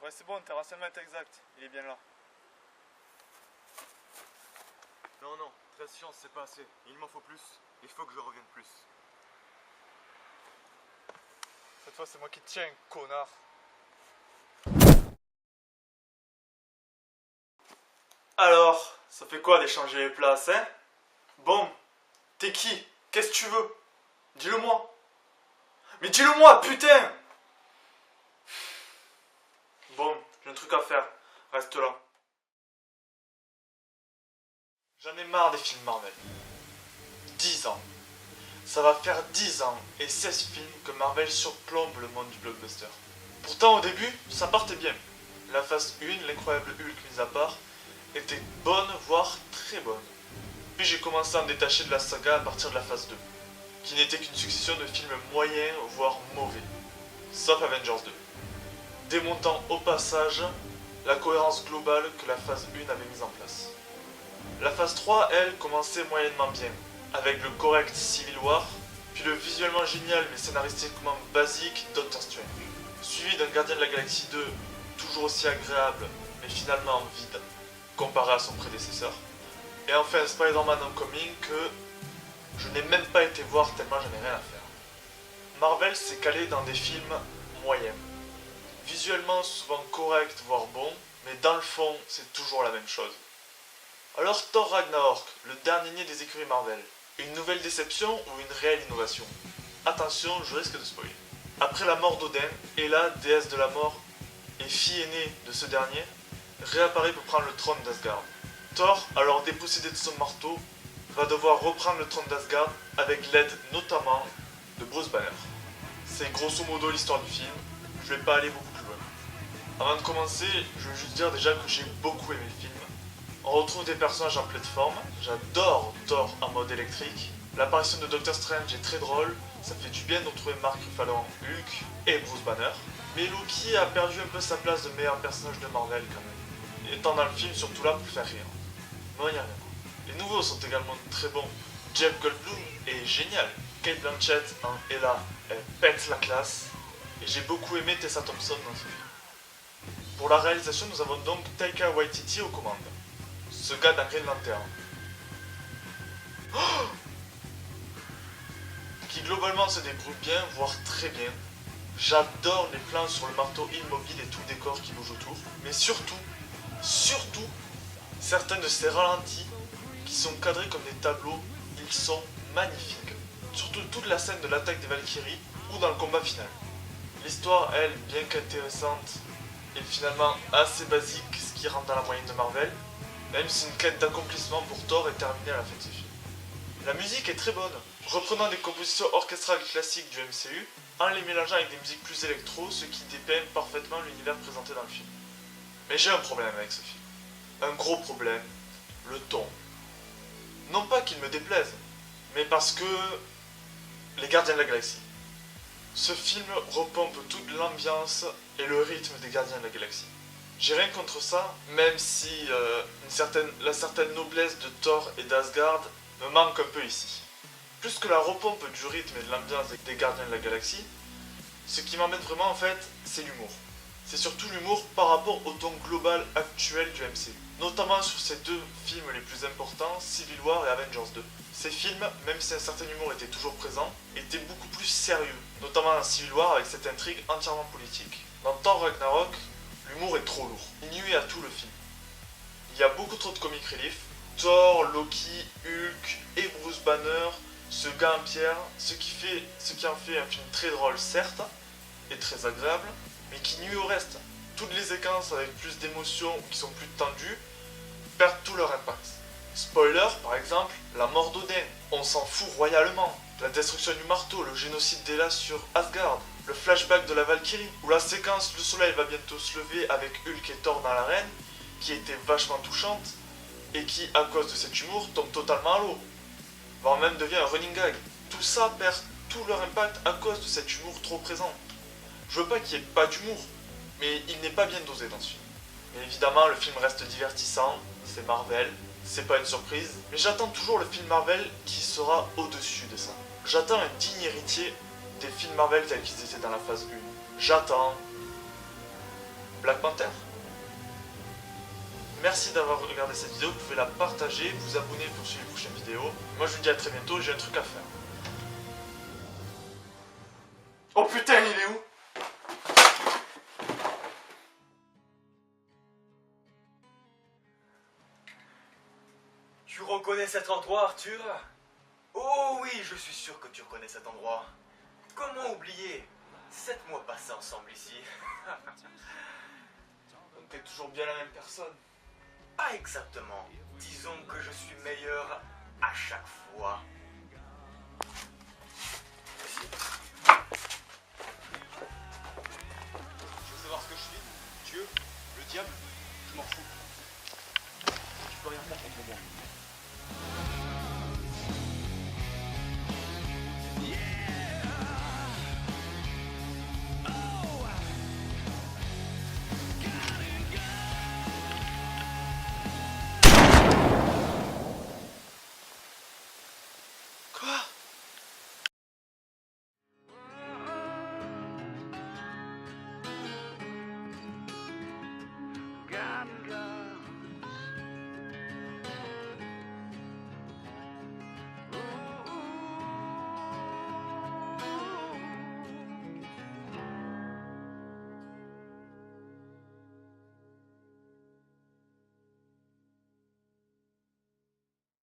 Ouais, c'est bon, tes rationnement est exact. Il est bien là. Non, non, 13 sciences c'est pas assez. Il m'en faut plus. Il faut que je revienne plus. Cette fois, c'est moi qui te tiens, connard. Alors, ça fait quoi d'échanger les places, hein? Bon, t'es qui? Qu'est-ce que tu veux? Dis-le-moi. Mais dis-le-moi, putain! Bon, j'ai un truc à faire. Reste là. J'en ai marre des films Marvel. 10 ans. Ça va faire 10 ans et 16 films que Marvel surplombe le monde du blockbuster. Pourtant, au début, ça partait bien. La phase 1, l'incroyable Hulk mis à part, était bonne, voire très bonne. Puis j'ai commencé à me détacher de la saga à partir de la phase 2, qui n'était qu'une succession de films moyens, voire mauvais. Sauf Avengers 2. Démontant au passage la cohérence globale que la phase 1 avait mise en place. La phase 3, elle, commençait moyennement bien, avec le correct Civil War, puis le visuellement génial mais scénaristiquement basique Doctor Strange, suivi d'un Gardien de la Galaxie 2 toujours aussi agréable mais finalement vide comparé à son prédécesseur, et enfin Spider-Man Homecoming que je n'ai même pas été voir tellement j'en ai rien à faire. Marvel s'est calé dans des films moyens, visuellement souvent corrects voire bons, mais dans le fond c'est toujours la même chose. Alors Thor Ragnarok, le dernier né des écuries Marvel, une nouvelle déception ou une réelle innovation? Attention, je risque de spoiler. Après la mort d'Odin, Hela, déesse de la mort et fille aînée de ce dernier, réapparaît pour prendre le trône d'Asgard. Thor, alors dépossédé de son marteau, va devoir reprendre le trône d'Asgard avec l'aide notamment de Bruce Banner. C'est grosso modo l'histoire du film, je vais pas aller beaucoup plus loin. Avant de commencer, je veux juste dire déjà que j'ai beaucoup aimé le film. On retrouve des personnages en pleine forme, j'adore Thor en mode électrique, l'apparition de Doctor Strange est très drôle, ça fait du bien de retrouver Mark Ruffalo en Hulk et Bruce Banner, mais Loki a perdu un peu sa place de meilleur personnage de Marvel quand même, étant dans le film surtout là pour faire rire. Mais on y reviendra. Les nouveaux sont également très bons, Jeff Goldblum est génial, Kate Blanchett en Hela, elle pète la classe, et j'ai beaucoup aimé Tessa Thompson dans ce film. Pour la réalisation, nous avons donc Taika Waititi aux commandes. Ce gars d'un Green Lantern. Oh, qui globalement se débrouille bien, voire très bien. J'adore les plans sur le marteau immobile et tout le décor qui bouge autour. Mais surtout, certains de ces ralentis qui sont cadrés comme des tableaux, ils sont magnifiques. Surtout toute la scène de l'attaque des Valkyries ou dans le combat final. L'histoire, elle, bien qu'intéressante, est finalement assez basique, ce qui rentre dans la moyenne de Marvel. Même si une quête d'accomplissement pour Thor est terminée à la fin de ce film. La musique est très bonne, reprenant des compositions orchestrales classiques du MCU, en les mélangeant avec des musiques plus électro, ce qui dépeint parfaitement l'univers présenté dans le film. Mais j'ai un problème avec ce film. Un gros problème, le ton. Non pas qu'il me déplaise, mais parce que... les Gardiens de la Galaxie. Ce film repompe toute l'ambiance et le rythme des Gardiens de la Galaxie. J'ai rien contre ça, même si la certaine noblesse de Thor et d'Asgard me manque un peu ici. Plus que la repompe du rythme et de l'ambiance des Gardiens de la Galaxie, ce qui m'embête vraiment en fait, c'est l'humour. C'est surtout l'humour par rapport au ton global actuel du MCU. Notamment sur ces deux films les plus importants, Civil War et Avengers 2. Ces films, même si un certain humour était toujours présent, étaient beaucoup plus sérieux. Notamment dans Civil War avec cette intrigue entièrement politique. Dans Thor Ragnarok, l'humour est trop lourd. Il nuit à tout le film. Il y a beaucoup trop de comic relief. Thor, Loki, Hulk et Bruce Banner, ce gars en pierre, ce qui en fait un film très drôle certes, et très agréable, mais qui nuit au reste. Toutes les séquences avec plus d'émotions ou qui sont plus tendues perdent tout leur impact. Spoiler, par exemple, la mort d'Odin, on s'en fout royalement. La destruction du marteau, le génocide d'Hela sur Asgard, le flashback de la Valkyrie, ou la séquence Le soleil va bientôt se lever avec Hulk et Thor dans l'arène, qui était vachement touchante, et qui, à cause de cet humour, tombe totalement à l'eau, voire même devient un running gag. Tout ça perd tout leur impact à cause de cet humour trop présent. Je veux pas qu'il n'y ait pas d'humour, mais il n'est pas bien dosé dans ce film. Mais évidemment, le film reste divertissant, c'est Marvel, c'est pas une surprise, mais j'attends toujours le film Marvel qui sera au-dessus de ça. J'attends un digne héritier des films Marvel tels qu'ils étaient dans la phase 1. J'attends Black Panther. Merci d'avoir regardé cette vidéo, vous pouvez la partager, vous abonner pour suivre les prochaines vidéos. Moi je vous dis à très bientôt, j'ai un truc à faire. Oh putain, il est où? Tu reconnais cet endroit, Arthur? Oh oui, je suis sûr que tu reconnais cet endroit. Comment oublier 7 mois passés ensemble ici? On était toujours bien la même personne. Pas exactement. Disons que je suis meilleur à chaque fois.